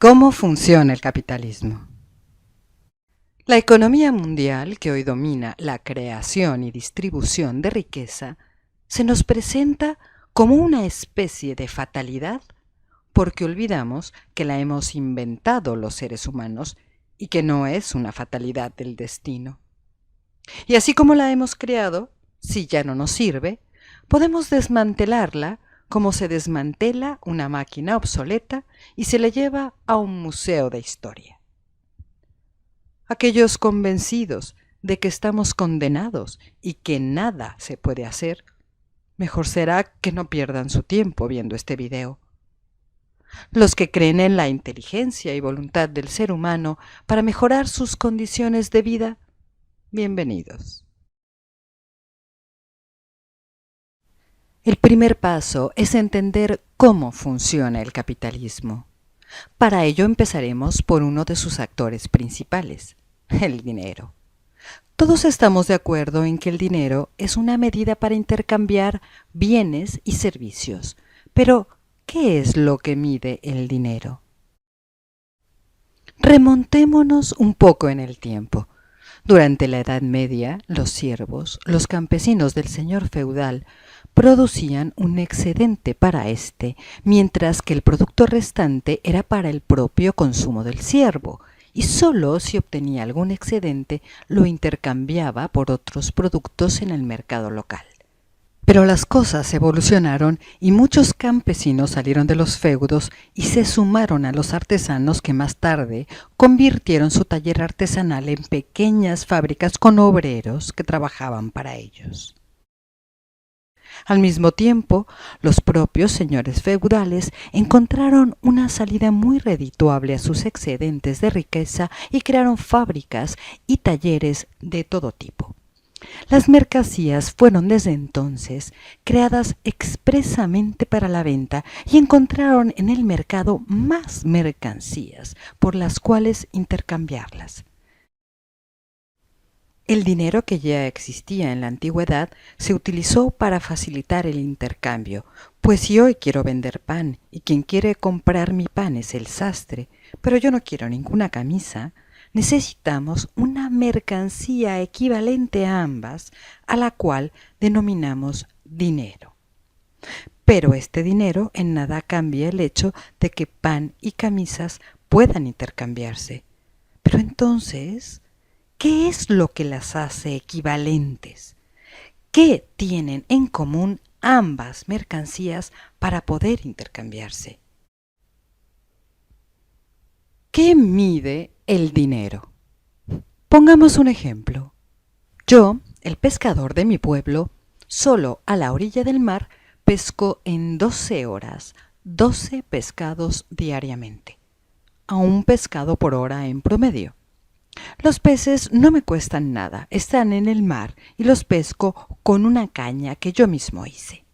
¿Cómo funciona el capitalismo? La economía mundial, que hoy domina la creación y distribución de riqueza, se nos presenta como una especie de fatalidad porque olvidamos que la hemos inventado los seres humanos y que no es una fatalidad del destino. Y así como la hemos creado, si ya no nos sirve, podemos desmantelarla como se desmantela una máquina obsoleta y se le lleva a un museo de historia. Aquellos convencidos de que estamos condenados y que nada se puede hacer, mejor será que no pierdan su tiempo viendo este video. Los que creen en la inteligencia y voluntad del ser humano para mejorar sus condiciones de vida, bienvenidos. El primer paso es entender cómo funciona el capitalismo. Para ello empezaremos por uno de sus actores principales, el dinero. Todos estamos de acuerdo en que el dinero es una medida para intercambiar bienes y servicios. Pero, ¿qué es lo que mide el dinero? Remontémonos un poco en el tiempo. Durante la Edad Media, los siervos, los campesinos del señor feudal, producían un excedente para éste, mientras que el producto restante era para el propio consumo del siervo, y sólo si obtenía algún excedente lo intercambiaba por otros productos en el mercado local. Pero las cosas evolucionaron y muchos campesinos salieron de los feudos y se sumaron a los artesanos que más tarde convirtieron su taller artesanal en pequeñas fábricas con obreros que trabajaban para ellos. Al mismo tiempo, los propios señores feudales encontraron una salida muy redituable a sus excedentes de riqueza y crearon fábricas y talleres de todo tipo. Las mercancías fueron desde entonces creadas expresamente para la venta y encontraron en el mercado más mercancías por las cuales intercambiarlas. El dinero que ya existía en la antigüedad se utilizó para facilitar el intercambio, pues si hoy quiero vender pan y quien quiere comprar mi pan es el sastre, pero yo no quiero ninguna camisa, necesitamos una mercancía equivalente a ambas, a la cual denominamos dinero. Pero este dinero en nada cambia el hecho de que pan y camisas puedan intercambiarse. Pero entonces, ¿qué es lo que las hace equivalentes? ¿Qué tienen en común ambas mercancías para poder intercambiarse? ¿Qué mide el dinero? Pongamos un ejemplo. Yo, el pescador de mi pueblo, solo a la orilla del mar pesco en 12 horas 12 pescados diariamente, a un pescado por hora en promedio. Los peces no me cuestan nada, están en el mar y los pesco con una caña que yo mismo hice.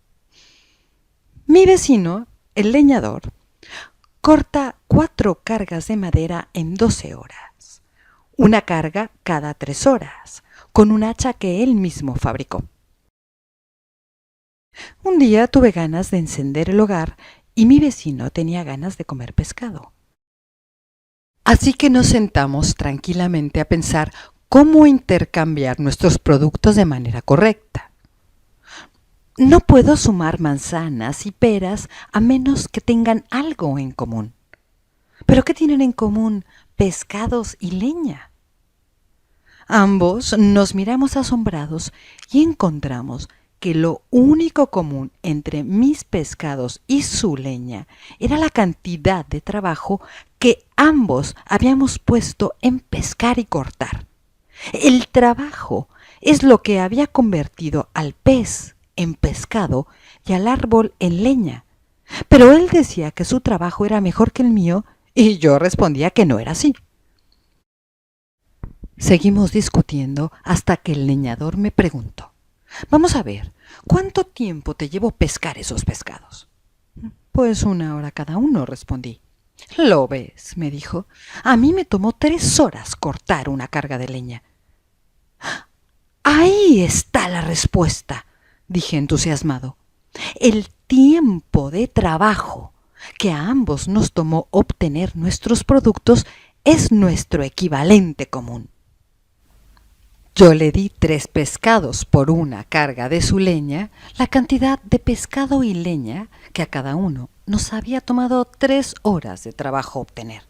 Mi vecino, el leñador, corta 4 cargas de madera en 12 horas, una carga cada 3 horas, con un hacha que él mismo fabricó. Un día tuve ganas de encender el hogar y mi vecino tenía ganas de comer pescado. Así que nos sentamos tranquilamente a pensar cómo intercambiar nuestros productos de manera correcta. No puedo sumar manzanas y peras a menos que tengan algo en común. ¿Pero qué tienen en común pescados y leña? Ambos nos miramos asombrados y encontramos que lo único común entre mis pescados y su leña era la cantidad de trabajo que ambos habíamos puesto en pescar y cortar. El trabajo es lo que había convertido al pez en pescado y al árbol en leña. Pero él decía que su trabajo era mejor que el mío y yo respondía que no era así. Seguimos discutiendo hasta que el leñador me preguntó: vamos a ver, ¿cuánto tiempo te llevó pescar esos pescados? Pues 1 hora cada uno, respondí. ¿Lo ves?, me dijo. A mí me tomó 3 horas cortar una carga de leña. Ahí está la respuesta, dije entusiasmado. El tiempo de trabajo que a ambos nos tomó obtener nuestros productos es nuestro equivalente común. Yo le di 3 pescados por una carga de su leña, la cantidad de pescado y leña que a cada uno nos había tomado 3 horas de trabajo obtener.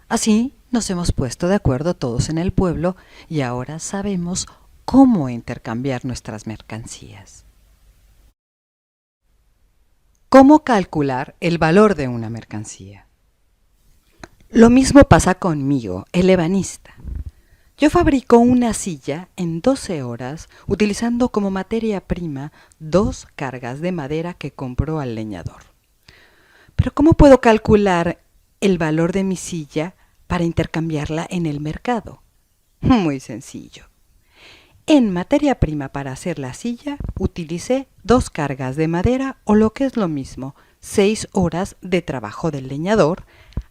Así nos hemos puesto de acuerdo todos en el pueblo y ahora sabemos cómo intercambiar nuestras mercancías. ¿Cómo calcular el valor de una mercancía? Lo mismo pasa conmigo, el ebanista. Yo fabrico una silla en 12 horas utilizando como materia prima 2 cargas de madera que compró al leñador. Pero ¿cómo puedo calcular el valor de mi silla para intercambiarla en el mercado? Muy sencillo. En materia prima para hacer la silla utilicé 2 cargas de madera o lo que es lo mismo, 6 horas de trabajo del leñador,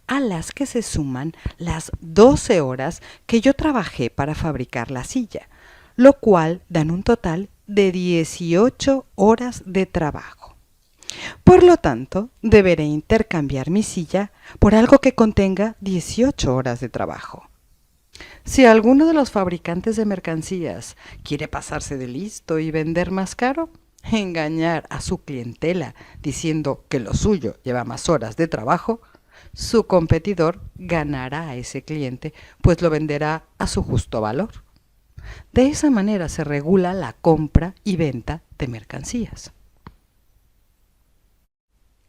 a las que se suman las 12 horas que yo trabajé para fabricar la silla, lo cual dan un total de 18 horas de trabajo. Por lo tanto, deberé intercambiar mi silla por algo que contenga 18 horas de trabajo. Si alguno de los fabricantes de mercancías quiere pasarse de listo y vender más caro, engañar a su clientela diciendo que lo suyo lleva más horas de trabajo, su competidor ganará a ese cliente, pues lo venderá a su justo valor. De esa manera se regula la compra y venta de mercancías.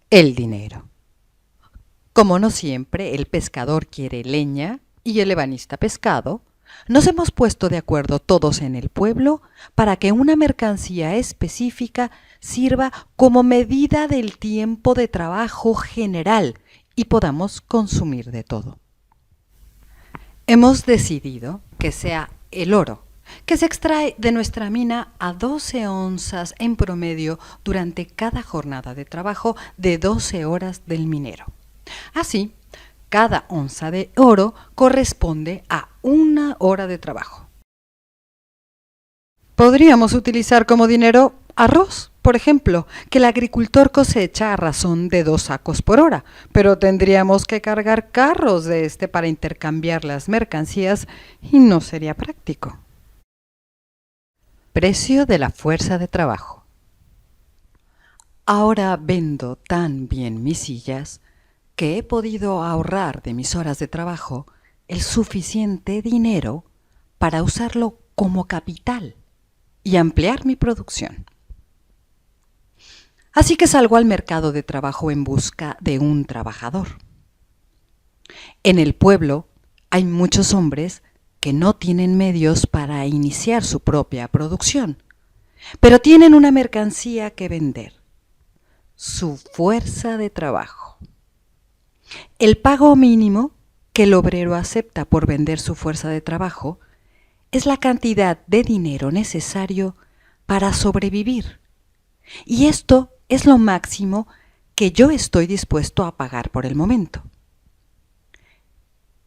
El dinero. Como no siempre el pescador quiere leña y el ebanista pescado, nos hemos puesto de acuerdo todos en el pueblo para que una mercancía específica sirva como medida del tiempo de trabajo general y podamos consumir de todo. Hemos decidido que sea el oro, que se extrae de nuestra mina a 12 onzas en promedio durante cada jornada de trabajo de 12 horas del minero. Así, cada onza de oro corresponde a 1 hora de trabajo. Podríamos utilizar como dinero arroz, por ejemplo, que el agricultor cosecha a razón de 2 sacos por hora, pero tendríamos que cargar carros de este para intercambiar las mercancías y no sería práctico. Precio de la fuerza de trabajo. Ahora vendo tan bien mis sillas que he podido ahorrar de mis horas de trabajo el suficiente dinero para usarlo como capital y ampliar mi producción. Así que salgo al mercado de trabajo en busca de un trabajador. En el pueblo hay muchos hombres que no tienen medios para iniciar su propia producción, pero tienen una mercancía que vender: su fuerza de trabajo. El pago mínimo que el obrero acepta por vender su fuerza de trabajo es la cantidad de dinero necesario para sobrevivir. Y esto es lo máximo que yo estoy dispuesto a pagar por el momento.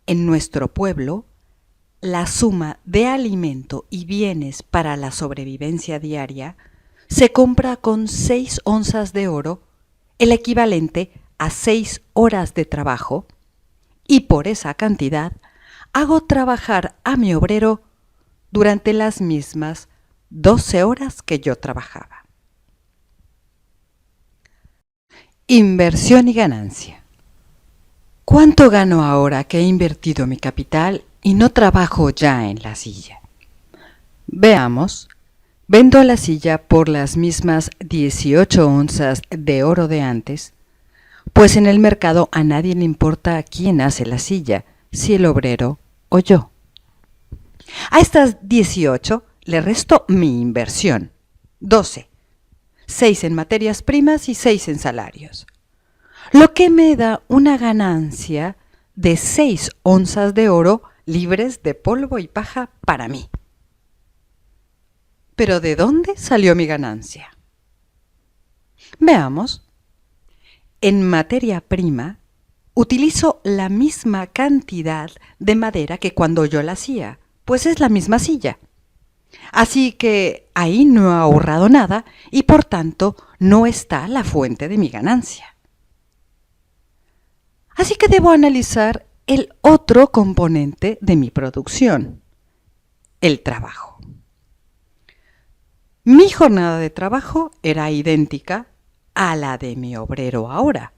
En nuestro pueblo, la suma de alimento y bienes para la sobrevivencia diaria se compra con 6 onzas de oro, el equivalente a 6 horas de trabajo, y por esa cantidad hago trabajar a mi obrero durante las mismas 12 horas que yo trabajaba. Inversión y ganancia. ¿Cuánto gano ahora que he invertido mi capital y no trabajo ya en la silla? Veamos. Vendo la silla por las mismas 18 onzas de oro de antes, pues en el mercado a nadie le importa quién hace la silla, si el obrero o yo. A estas 18 le resto mi inversión, 12, 6 en materias primas y 6 en salarios, lo que me da una ganancia de 6 onzas de oro libres de polvo y paja para mí. ¿Pero de dónde salió mi ganancia? Veamos. En materia prima, utilizo la misma cantidad de madera que cuando yo la hacía, pues es la misma silla. Así que ahí no he ahorrado nada y por tanto no está la fuente de mi ganancia. Así que debo analizar el otro componente de mi producción, el trabajo. Mi jornada de trabajo era idéntica a la de mi obrero ahora,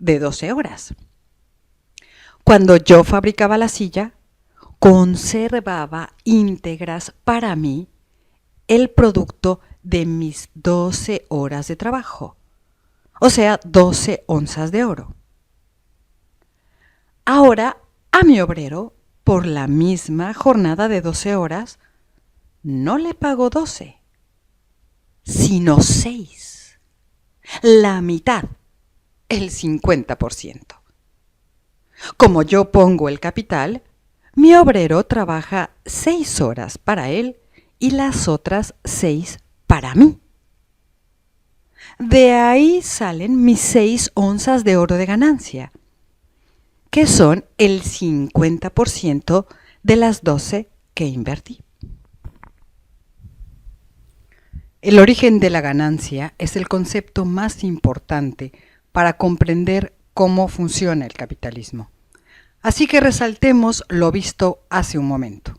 de 12 horas. Cuando yo fabricaba la silla, conservaba íntegras para mí el producto de mis 12 horas de trabajo, o sea, 12 onzas de oro. Ahora, a mi obrero, por la misma jornada de 12 horas, no le pago 12, sino 6, la mitad, el 50%. Como yo pongo el capital, mi obrero trabaja 6 horas para él y las otras 6 para mí. De ahí salen mis 6 onzas de oro de ganancia, que son el 50% de las 12 que invertí. El origen de la ganancia es el concepto más importante para comprender cómo funciona el capitalismo. Así que resaltemos lo visto hace un momento.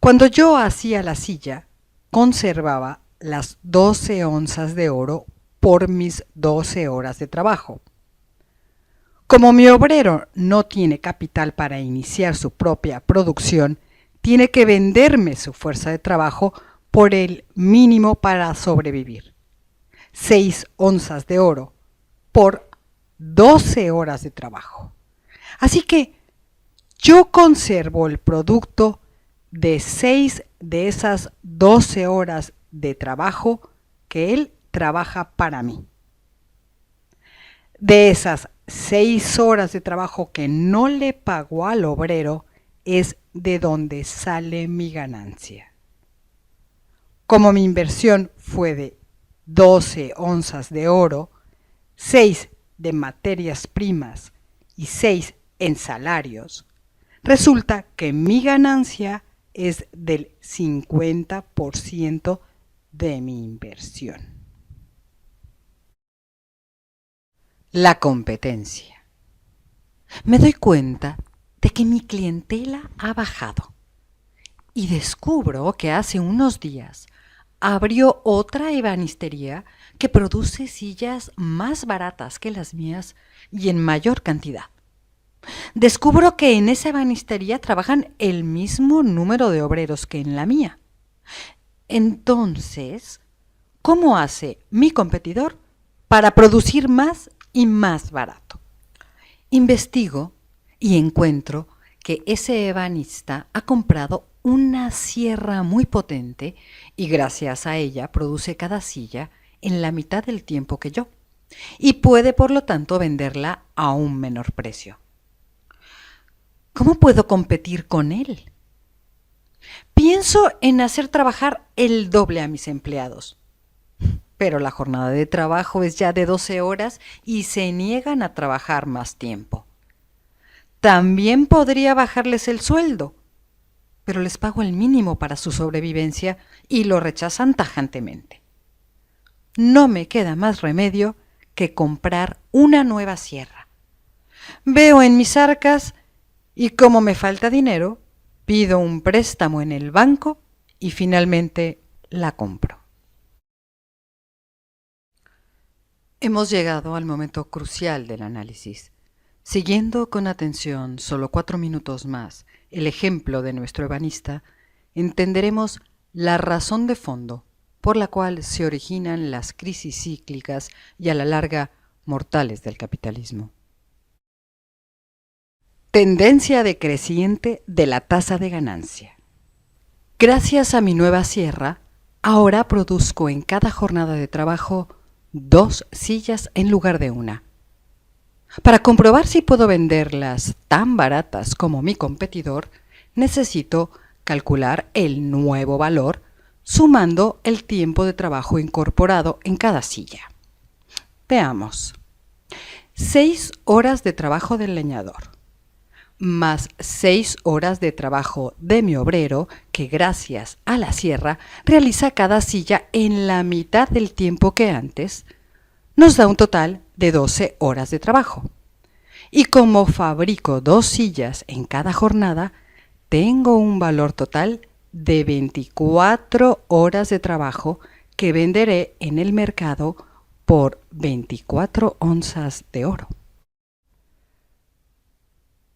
Cuando yo hacía la silla, conservaba las 12 onzas de oro por mis 12 horas de trabajo. Como mi obrero no tiene capital para iniciar su propia producción, tiene que venderme su fuerza de trabajo por el mínimo para sobrevivir. 6 onzas de oro por 12 horas de trabajo. Así que yo conservo el producto de 6 de esas 12 horas de trabajo que él trabaja para mí. De esas 6 horas de trabajo que no le pagó al obrero es de donde sale mi ganancia. Como mi inversión fue de 12 onzas de oro, 6 de materias primas y 6 en salarios, resulta que mi ganancia es del 50% de mi inversión. La competencia. Me doy cuenta de que mi clientela ha bajado y descubro que hace unos días abrió otra ebanistería que produce sillas más baratas que las mías y en mayor cantidad. Descubro que en esa ebanistería trabajan el mismo número de obreros que en la mía. Entonces, ¿cómo hace mi competidor para producir más y más barato? Investigo y encuentro que ese ebanista ha comprado una sierra muy potente y gracias a ella produce cada silla en la mitad del tiempo que yo y puede por lo tanto venderla a un menor precio. ¿Cómo puedo competir con él? Pienso en hacer trabajar el doble a mis empleados, pero la jornada de trabajo es ya de 12 horas y se niegan a trabajar más tiempo. También podría bajarles el sueldo, pero les pago el mínimo para su sobrevivencia y lo rechazan tajantemente. No me queda más remedio que comprar una nueva sierra. Veo en mis arcas y como me falta dinero, pido un préstamo en el banco y finalmente la compro. Hemos llegado al momento crucial del análisis. Siguiendo con atención solo 4 minutos más el ejemplo de nuestro ebanista, entenderemos la razón de fondo por la cual se originan las crisis cíclicas y a la larga mortales del capitalismo. Tendencia decreciente de la tasa de ganancia. Gracias a mi nueva sierra, ahora produzco en cada jornada de trabajo 2 sillas en lugar de una. Para comprobar si puedo venderlas tan baratas como mi competidor, necesito calcular el nuevo valor sumando el tiempo de trabajo incorporado en cada silla. Veamos. 6 horas de trabajo del leñador, más 6 horas de trabajo de mi obrero, que gracias a la sierra realiza cada silla en la mitad del tiempo que antes, nos da un total de 12 horas de trabajo. Y como fabrico 2 sillas en cada jornada, tengo un valor total de 24 horas de trabajo que venderé en el mercado por 24 onzas de oro.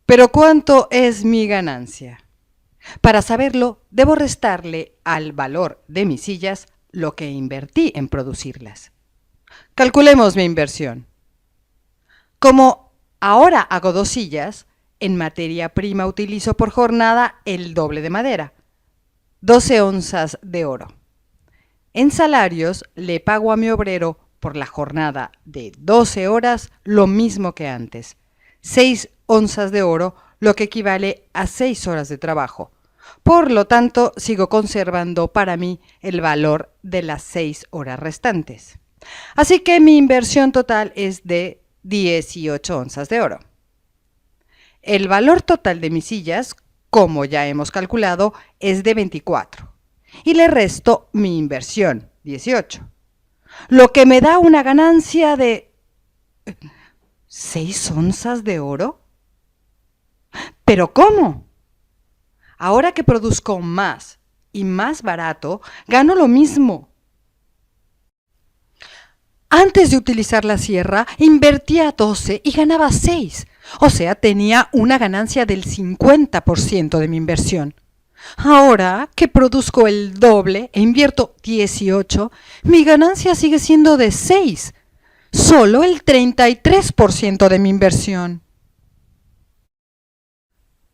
¿Pero cuánto es mi ganancia? Para saberlo, debo restarle al valor de mis sillas lo que invertí en producirlas. Calculemos mi inversión. Como ahora hago 2 sillas, en materia prima utilizo por jornada el doble de madera, 12 onzas de oro. En salarios le pago a mi obrero por la jornada de 12 horas lo mismo que antes, 6 onzas de oro, lo que equivale a 6 horas de trabajo. Por lo tanto, sigo conservando para mí el valor de las 6 horas restantes. Así que mi inversión total es de 18 onzas de oro. El valor total de mis sillas, como ya hemos calculado, es de 24. Y le resto mi inversión, 18. Lo que me da una ganancia de 6 onzas de oro. ¿Pero cómo? Ahora que produzco más y más barato, gano lo mismo. Antes de utilizar la sierra, invertía 12 y ganaba 6. O sea, tenía una ganancia del 50% de mi inversión. Ahora que produzco el doble e invierto 18, mi ganancia sigue siendo de 6. Solo el 33% de mi inversión.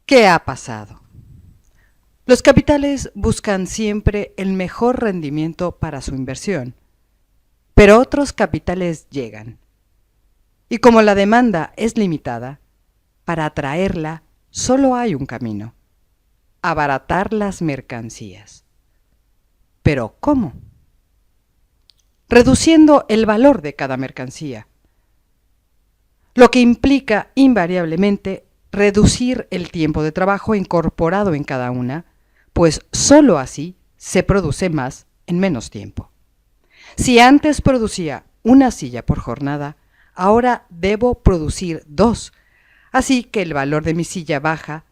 ¿Qué ha pasado? Los capitales buscan siempre el mejor rendimiento para su inversión, pero otros capitales llegan. Y como la demanda es limitada, para atraerla solo hay un camino: abaratar las mercancías. ¿Pero cómo? Reduciendo el valor de cada mercancía, lo que implica invariablemente reducir el tiempo de trabajo incorporado en cada una, pues sólo así se produce más en menos tiempo. Si antes producía una silla por jornada, ahora debo producir 2, así que el valor de mi silla baja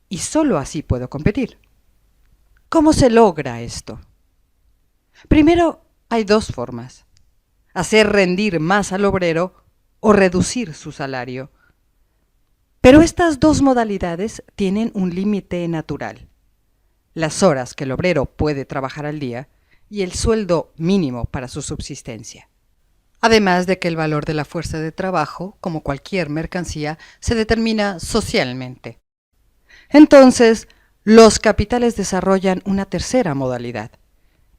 y sólo así puedo competir. ¿Cómo se logra esto? Primero, hay 2 formas: hacer rendir más al obrero o reducir su salario. Pero estas 2 modalidades tienen un límite natural: las horas que el obrero puede trabajar al día y el sueldo mínimo para su subsistencia. Además de que el valor de la fuerza de trabajo, como cualquier mercancía, se determina socialmente. Entonces, los capitales desarrollan una tercera modalidad: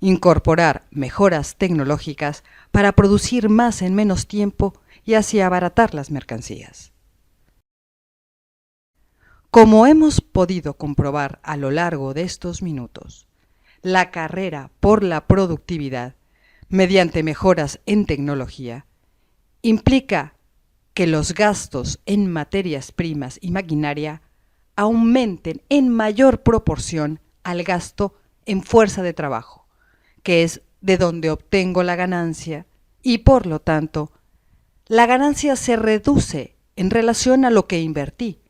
incorporar mejoras tecnológicas para producir más en menos tiempo y así abaratar las mercancías. Como hemos podido comprobar a lo largo de estos minutos, la carrera por la productividad, mediante mejoras en tecnología, implica que los gastos en materias primas y maquinaria aumenten en mayor proporción al gasto en fuerza de trabajo, que es de donde obtengo la ganancia, y por lo tanto, la ganancia se reduce en relación a lo que invertí,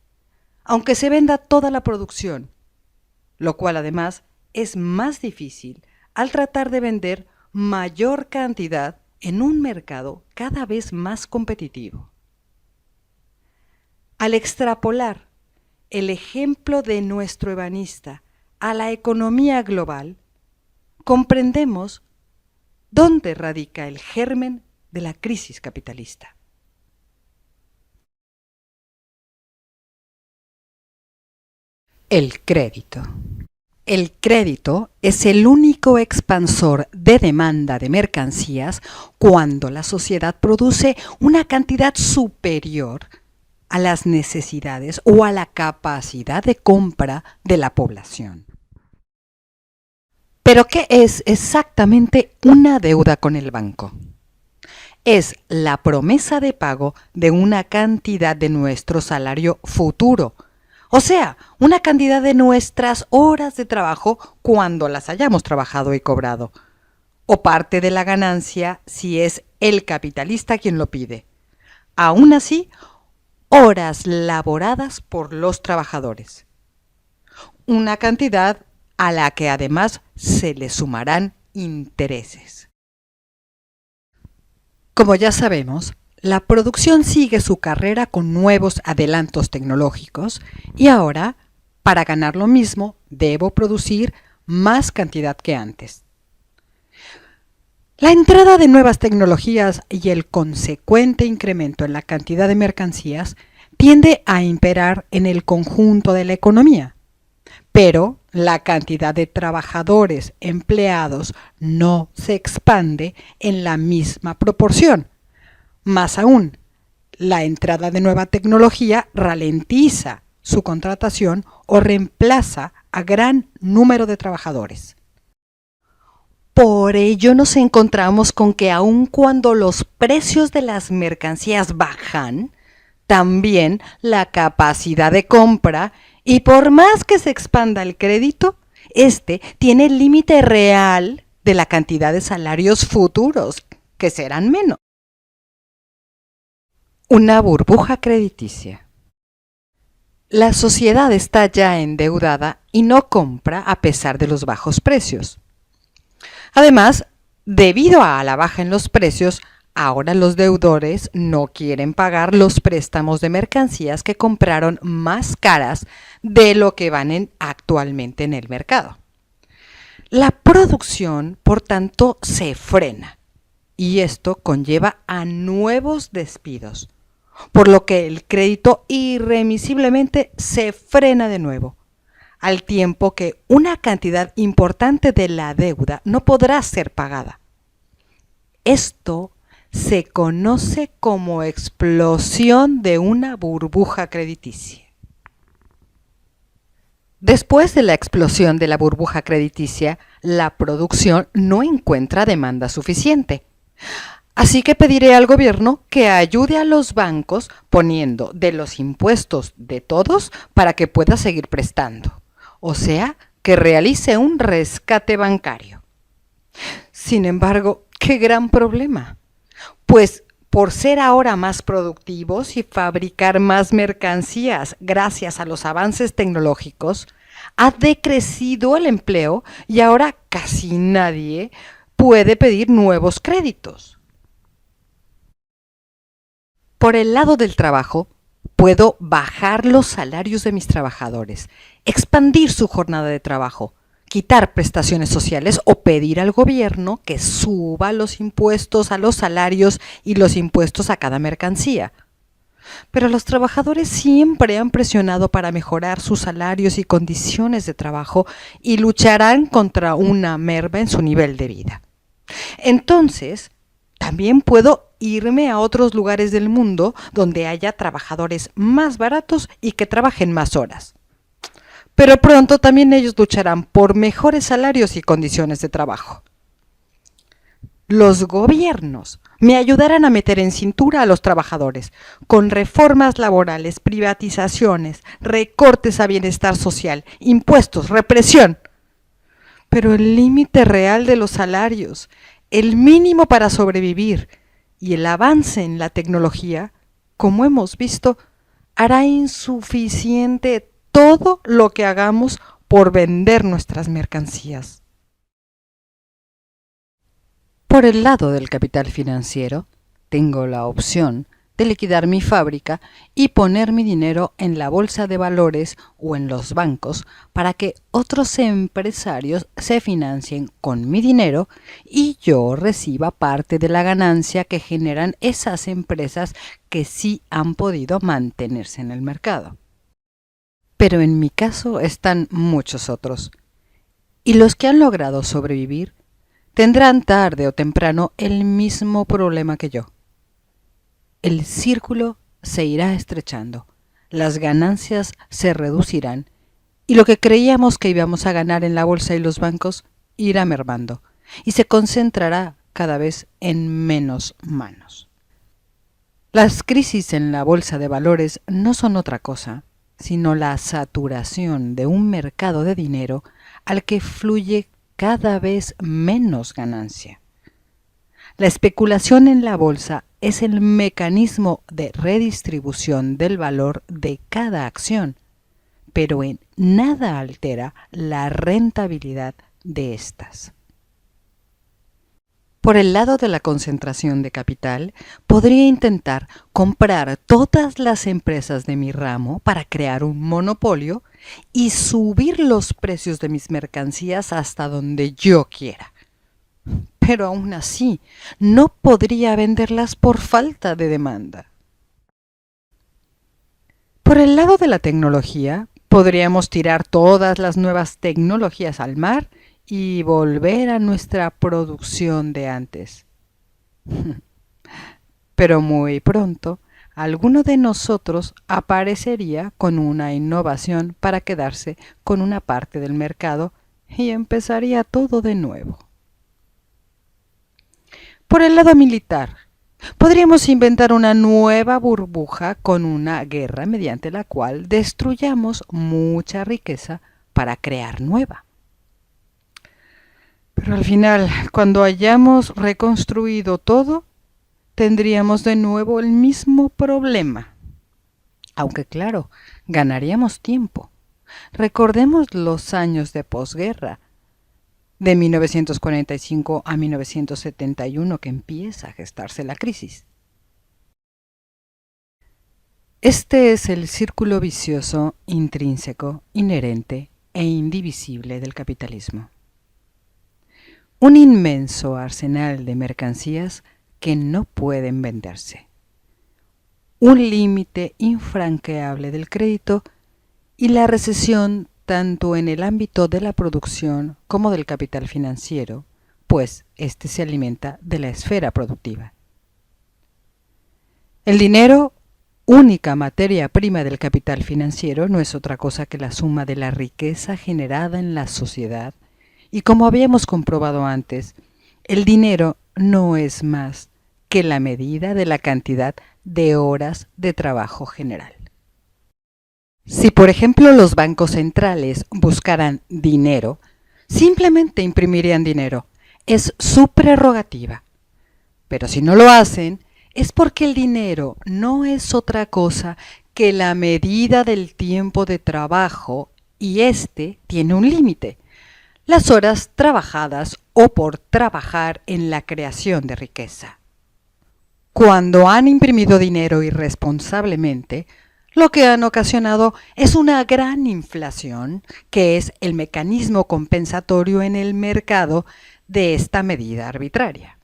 aunque se venda toda la producción, lo cual además es más difícil al tratar de vender mayor cantidad en un mercado cada vez más competitivo. Al extrapolar el ejemplo de nuestro ebanista a la economía global, comprendemos dónde radica el germen de la crisis capitalista. El crédito. El crédito es el único expansor de demanda de mercancías cuando la sociedad produce una cantidad superior a las necesidades o a la capacidad de compra de la población. ¿Pero qué es exactamente una deuda con el banco? Es la promesa de pago de una cantidad de nuestro salario futuro, o sea, una cantidad de nuestras horas de trabajo cuando las hayamos trabajado y cobrado, o parte de la ganancia si es el capitalista quien lo pide. Aún así, horas laboradas por los trabajadores. Una cantidad a la que además se le sumarán intereses. Como ya sabemos, la producción sigue su carrera con nuevos adelantos tecnológicos y ahora, para ganar lo mismo, debo producir más cantidad que antes. La entrada de nuevas tecnologías y el consecuente incremento en la cantidad de mercancías tiende a imperar en el conjunto de la economía, pero la cantidad de trabajadores empleados no se expande en la misma proporción. Más aún, la entrada de nueva tecnología ralentiza su contratación o reemplaza a gran número de trabajadores. Por ello nos encontramos con que aun cuando los precios de las mercancías bajan, también la capacidad de compra, y por más que se expanda el crédito, este tiene el límite real de la cantidad de salarios futuros, que serán menos. Una burbuja crediticia. La sociedad está ya endeudada y no compra a pesar de los bajos precios. Además, debido a la baja en los precios, ahora los deudores no quieren pagar los préstamos de mercancías que compraron más caras de lo que van actualmente en el mercado. La producción, por tanto, se frena y esto conlleva a nuevos despidos, por lo que el crédito irremisiblemente se frena de nuevo, al tiempo que una cantidad importante de la deuda no podrá ser pagada. Esto se conoce como explosión de una burbuja crediticia. Después de la explosión de la burbuja crediticia, la producción no encuentra demanda suficiente. Así que pediré al gobierno que ayude a los bancos poniendo de los impuestos de todos para que pueda seguir prestando. O sea, que realice un rescate bancario. Sin embargo, ¡qué gran problema! Pues por ser ahora más productivos y fabricar más mercancías gracias a los avances tecnológicos, ha decrecido el empleo y ahora casi nadie puede pedir nuevos créditos. Por el lado del trabajo, puedo bajar los salarios de mis trabajadores, expandir su jornada de trabajo, quitar prestaciones sociales o pedir al gobierno que suba los impuestos a los salarios y los impuestos a cada mercancía. Pero los trabajadores siempre han presionado para mejorar sus salarios y condiciones de trabajo y lucharán contra una merma en su nivel de vida. Entonces, también puedo irme a otros lugares del mundo donde haya trabajadores más baratos y que trabajen más horas. Pero pronto también ellos lucharán por mejores salarios y condiciones de trabajo. Los gobiernos me ayudarán a meter en cintura a los trabajadores con reformas laborales, privatizaciones, recortes a bienestar social, impuestos, represión. Pero el límite real de los salarios, el mínimo para sobrevivir y el avance en la tecnología, como hemos visto, hará insuficiente todo lo que hagamos por vender nuestras mercancías. Por el lado del capital financiero, tengo la opción de liquidar mi fábrica y poner mi dinero en la bolsa de valores o en los bancos para que otros empresarios se financien con mi dinero y yo reciba parte de la ganancia que generan esas empresas que sí han podido mantenerse en el mercado. Pero en mi caso están muchos otros, y los que han logrado sobrevivir tendrán tarde o temprano el mismo problema que yo. El círculo se irá estrechando, las ganancias se reducirán y lo que creíamos que íbamos a ganar en la bolsa y los bancos irá mermando y se concentrará cada vez en menos manos. Las crisis en la bolsa de valores no son otra cosa, sino la saturación de un mercado de dinero al que fluye cada vez menos ganancia. La especulación en la bolsa es el mecanismo de redistribución del valor de cada acción, pero en nada altera la rentabilidad de estas. Por el lado de la concentración de capital, podría intentar comprar todas las empresas de mi ramo para crear un monopolio y subir los precios de mis mercancías hasta donde yo quiera. Pero aún así, no podría venderlas por falta de demanda. Por el lado de la tecnología, podríamos tirar todas las nuevas tecnologías al mar y volver a nuestra producción de antes. Pero muy pronto, alguno de nosotros aparecería con una innovación para quedarse con una parte del mercado y empezaría todo de nuevo. Por el lado militar, podríamos inventar una nueva burbuja con una guerra mediante la cual destruyamos mucha riqueza para crear nueva. Pero al final, cuando hayamos reconstruido todo, tendríamos de nuevo el mismo problema. Aunque claro, ganaríamos tiempo. Recordemos los años de posguerra, de 1945 a 1971, que empieza a gestarse la crisis. Este es el círculo vicioso intrínseco, inherente e indivisible del capitalismo. Un inmenso arsenal de mercancías que no pueden venderse. Un límite infranqueable del crédito y la recesión tanto en el ámbito de la producción como del capital financiero, pues éste se alimenta de la esfera productiva. El dinero, única materia prima del capital financiero, no es otra cosa que la suma de la riqueza generada en la sociedad, y como habíamos comprobado antes, el dinero no es más que la medida de la cantidad de horas de trabajo general. Si, por ejemplo, los bancos centrales buscaran dinero, simplemente imprimirían dinero. Es su prerrogativa. Pero si no lo hacen, es porque el dinero no es otra cosa que la medida del tiempo de trabajo y este tiene un límite: las horas trabajadas o por trabajar en la creación de riqueza. Cuando han imprimido dinero irresponsablemente, lo que han ocasionado es una gran inflación, que es el mecanismo compensatorio en el mercado de esta medida arbitraria.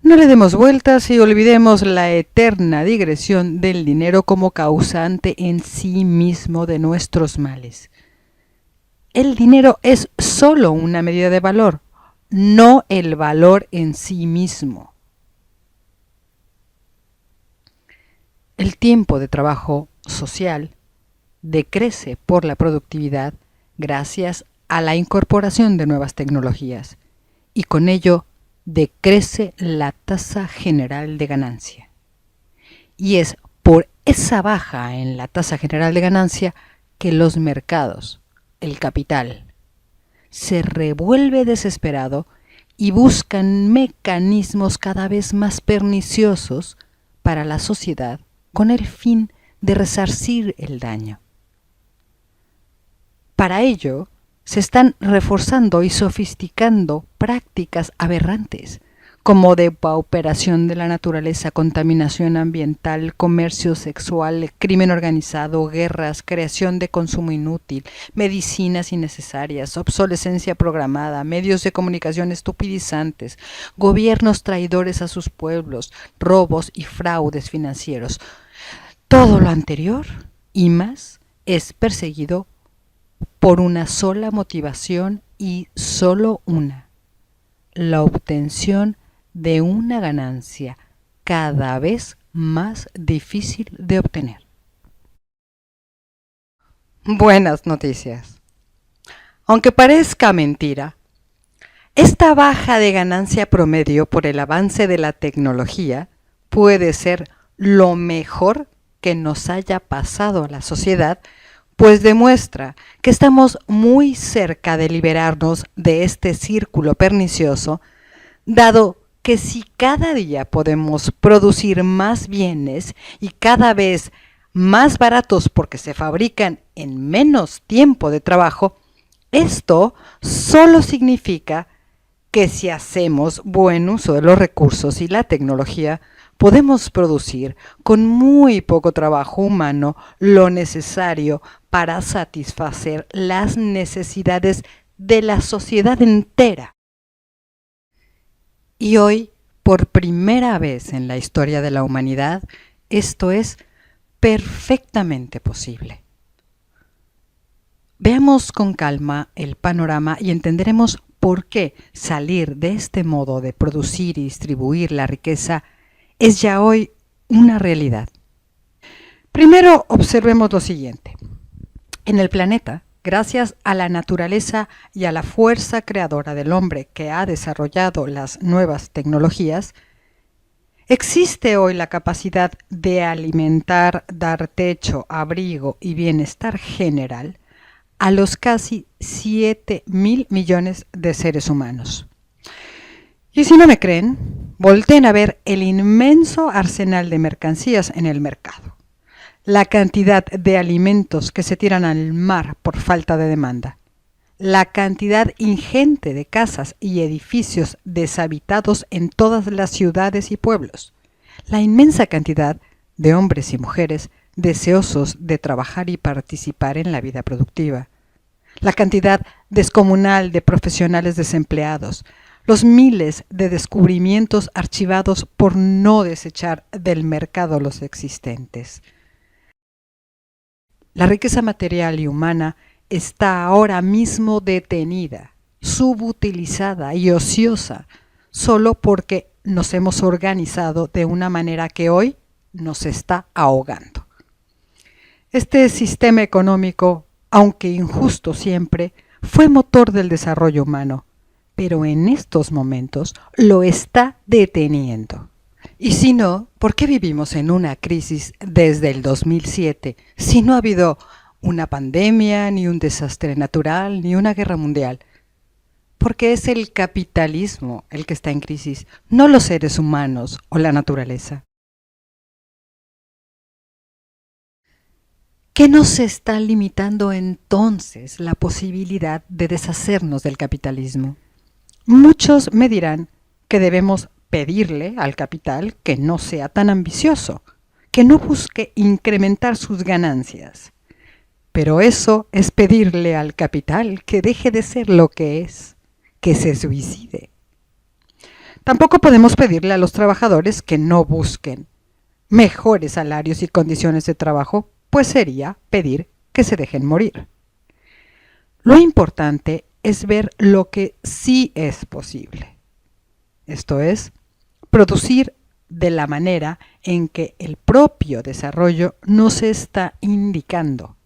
No le demos vueltas y olvidemos la eterna digresión del dinero como causante en sí mismo de nuestros males. El dinero es solo una medida de valor, no el valor en sí mismo. El tiempo de trabajo social decrece por la productividad gracias a la incorporación de nuevas tecnologías y con ello decrece la tasa general de ganancia. Y es por esa baja en la tasa general de ganancia que los mercados, el capital, se revuelve desesperado y buscan mecanismos cada vez más perniciosos para la sociedad con el fin de resarcir el daño. Para ello, se están reforzando y sofisticando prácticas aberrantes, como depauperación de la naturaleza, contaminación ambiental, comercio sexual, crimen organizado, guerras, creación de consumo inútil, medicinas innecesarias, obsolescencia programada, medios de comunicación estupidizantes, gobiernos traidores a sus pueblos, robos y fraudes financieros. Todo lo anterior y más es perseguido por una sola motivación y solo una: la obtención de una ganancia cada vez más difícil de obtener. Buenas noticias. Aunque parezca mentira, esta baja de ganancia promedio por el avance de la tecnología puede ser lo mejor que nos haya pasado a la sociedad, pues demuestra que estamos muy cerca de liberarnos de este círculo pernicioso, dado que si cada día podemos producir más bienes y cada vez más baratos porque se fabrican en menos tiempo de trabajo, esto solo significa que si hacemos buen uso de los recursos y la tecnología, podemos producir con muy poco trabajo humano lo necesario para satisfacer las necesidades de la sociedad entera. Y hoy, por primera vez en la historia de la humanidad, esto es perfectamente posible. Veamos con calma el panorama y entenderemos por qué salir de este modo de producir y distribuir la riqueza es ya hoy una realidad. Primero observemos lo siguiente. En el planeta, gracias a la naturaleza y a la fuerza creadora del hombre que ha desarrollado las nuevas tecnologías, existe hoy la capacidad de alimentar, dar techo, abrigo y bienestar general a los casi 7.000 millones de seres humanos. Y si no me creen, volteen a ver el inmenso arsenal de mercancías en el mercado, la cantidad de alimentos que se tiran al mar por falta de demanda, la cantidad ingente de casas y edificios deshabitados en todas las ciudades y pueblos, la inmensa cantidad de hombres y mujeres deseosos de trabajar y participar en la vida productiva, la cantidad descomunal de profesionales desempleados, los miles de descubrimientos archivados por no desechar del mercado los existentes. La riqueza material y humana está ahora mismo detenida, subutilizada y ociosa, solo porque nos hemos organizado de una manera que hoy nos está ahogando. Este sistema económico, aunque injusto siempre, fue motor del desarrollo humano, pero en estos momentos lo está deteniendo. Y si no, ¿por qué vivimos en una crisis desde el 2007 si no ha habido una pandemia, ni un desastre natural, ni una guerra mundial? Porque es el capitalismo el que está en crisis, no los seres humanos o la naturaleza. ¿Qué nos está limitando entonces la posibilidad de deshacernos del capitalismo? Muchos me dirán que debemos pedirle al capital que no sea tan ambicioso, que no busque incrementar sus ganancias. Pero eso es pedirle al capital que deje de ser lo que es, que se suicide. Tampoco podemos pedirle a los trabajadores que no busquen mejores salarios y condiciones de trabajo, pues sería pedir que se dejen morir. Lo importante es ver lo que sí es posible. Esto es, producir de la manera en que el propio desarrollo nos está indicando.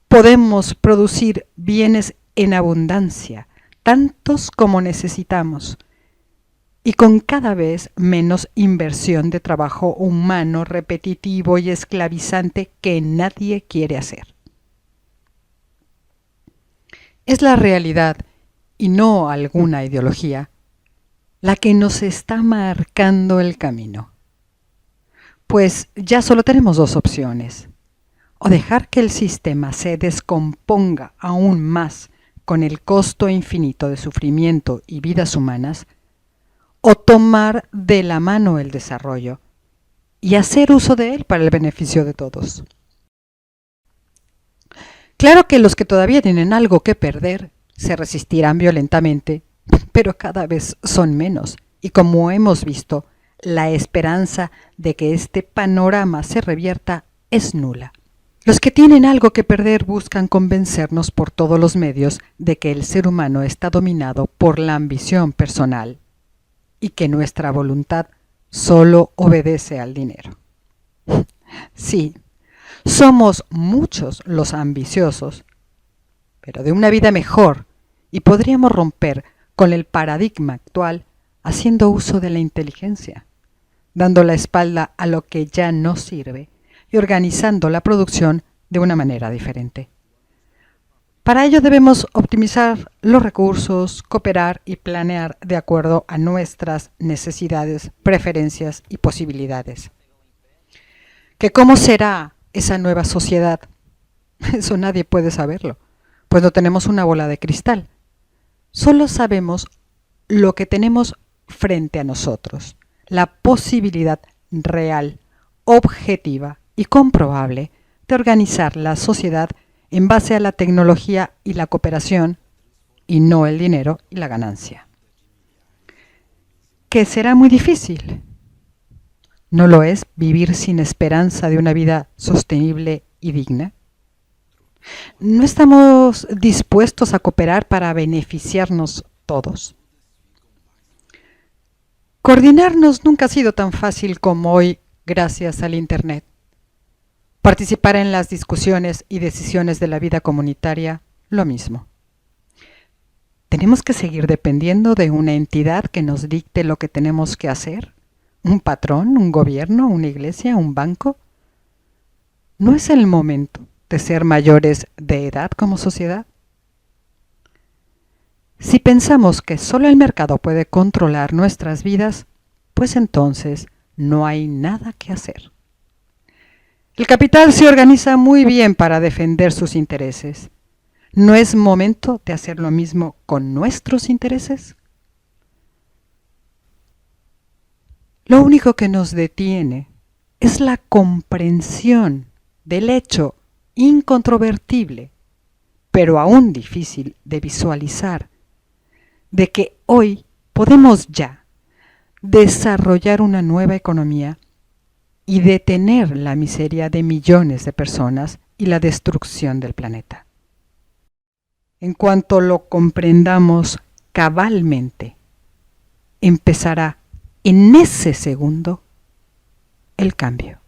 Podemos producir bienes en abundancia, tantos como necesitamos, y con cada vez menos inversión de trabajo humano repetitivo y esclavizante que nadie quiere hacer. Es la realidad, y no alguna ideología, la que nos está marcando el camino. Pues ya solo tenemos dos opciones: o dejar que el sistema se descomponga aún más con el costo infinito de sufrimiento y vidas humanas, o tomar de la mano el desarrollo y hacer uso de él para el beneficio de todos. Claro que los que todavía tienen algo que perder se resistirán violentamente, pero cada vez son menos, y como hemos visto, la esperanza de que este panorama se revierta es nula. Los que tienen algo que perder buscan convencernos por todos los medios de que el ser humano está dominado por la ambición personal y que nuestra voluntad solo obedece al dinero. Sí, somos muchos los ambiciosos, pero de una vida mejor, y podríamos romper con el paradigma actual haciendo uso de la inteligencia, dando la espalda a lo que ya no sirve y organizando la producción de una manera diferente. Para ello debemos optimizar los recursos, cooperar y planear de acuerdo a nuestras necesidades, preferencias y posibilidades. ¿Que cómo será esa nueva sociedad? Eso nadie puede saberlo, pues no tenemos una bola de cristal. Solo sabemos lo que tenemos frente a nosotros, la posibilidad real, objetiva y comprobable de organizar la sociedad en base a la tecnología y la cooperación, y no el dinero y la ganancia. ¿Que será muy difícil? ¿No lo es vivir sin esperanza de una vida sostenible y digna? ¿No estamos dispuestos a cooperar para beneficiarnos todos? Coordinarnos nunca ha sido tan fácil como hoy gracias al Internet. Participar en las discusiones y decisiones de la vida comunitaria, lo mismo. ¿Tenemos que seguir dependiendo de una entidad que nos dicte lo que tenemos que hacer? ¿Un patrón, un gobierno, una iglesia, un banco? ¿No es el momento de ser mayores de edad como sociedad? Si pensamos que solo el mercado puede controlar nuestras vidas, pues entonces no hay nada que hacer. El capital se organiza muy bien para defender sus intereses. ¿No es momento de hacer lo mismo con nuestros intereses? Lo único que nos detiene es la comprensión del hecho incontrovertible, pero aún difícil de visualizar, de que hoy podemos ya desarrollar una nueva economía y detener la miseria de millones de personas y la destrucción del planeta. En cuanto lo comprendamos cabalmente, empezará en ese segundo el cambio.